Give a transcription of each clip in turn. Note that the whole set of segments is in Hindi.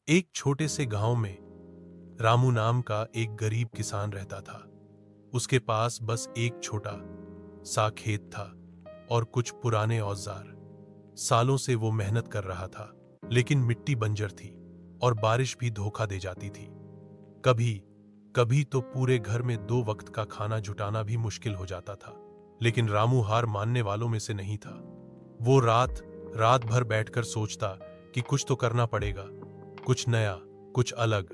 एक छोटे से गांव में रामू नाम का एक गरीब किसान रहता था। उसके पास बस एक छोटा सा खेत था और कुछ पुराने औजार। सालों से वो मेहनत कर रहा था, लेकिन मिट्टी बंजर थी और बारिश भी धोखा दे जाती थी। कभी कभी तो पूरे घर में 2 वक्त का खाना जुटाना भी मुश्किल हो जाता था। लेकिन रामू हार मानने वालों में से नहीं था। वो रात रात भर बैठकर सोचता कि कुछ तो करना पड़ेगा, कुछ नया, कुछ अलग।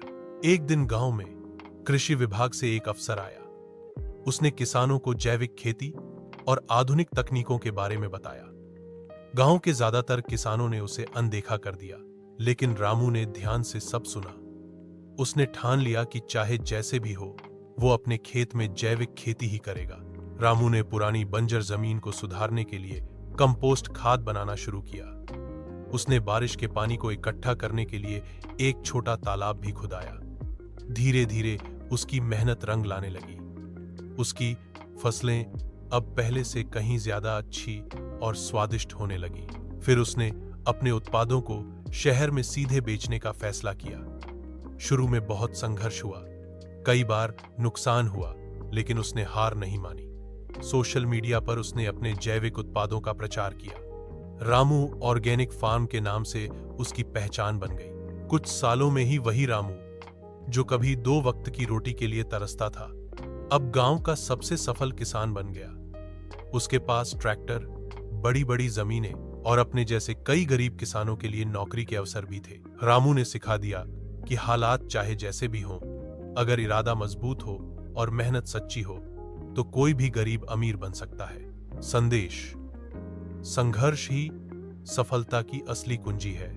एक दिन गांव में कृषि विभाग से एक अफसर आया। उसने किसानों को जैविक खेती और आधुनिक तकनीकों के बारे में बताया। गांव के ज्यादातर किसानों ने उसे अनदेखा कर दिया, लेकिन रामू ने ध्यान से सब सुना। उसने ठान लिया कि चाहे जैसे भी हो, वो अपने खेत में जैविक खेती ही करेगा। रामू ने पुरानी बंजर जमीन को सुधारने के लिए कंपोस्ट खाद बनाना शुरू किया। उसने बारिश के पानी को इकट्ठा करने के लिए एक छोटा तालाब भी खुदाया। धीरे धीरे उसकी मेहनत रंग लाने लगी। उसकी फसलें अब पहले से कहीं ज्यादा अच्छी और स्वादिष्ट होने लगी। फिर उसने अपने उत्पादों को शहर में सीधे बेचने का फैसला किया। शुरू में बहुत संघर्ष हुआ, कई बार नुकसान हुआ, लेकिन उसने हार नहीं मानी। सोशल मीडिया पर उसने अपने जैविक उत्पादों का प्रचार किया। रामू ऑर्गेनिक फार्म के नाम से उसकी पहचान बन गई। कुछ सालों में ही वही रामू, जो कभी 2 वक्त की रोटी के लिए तरसता था, अब गांव का सबसे सफल किसान बन गया। उसके पास ट्रैक्टर, बड़ी बड़ी जमीनें और अपने जैसे कई गरीब किसानों के लिए नौकरी के अवसर भी थे। रामू ने सिखा दिया कि हालात चाहे जैसे भी हों, अगर इरादा मजबूत हो और मेहनत सच्ची हो, तो कोई भी गरीब अमीर बन सकता है। संदेश: संघर्ष ही सफलता की असली कुंजी है।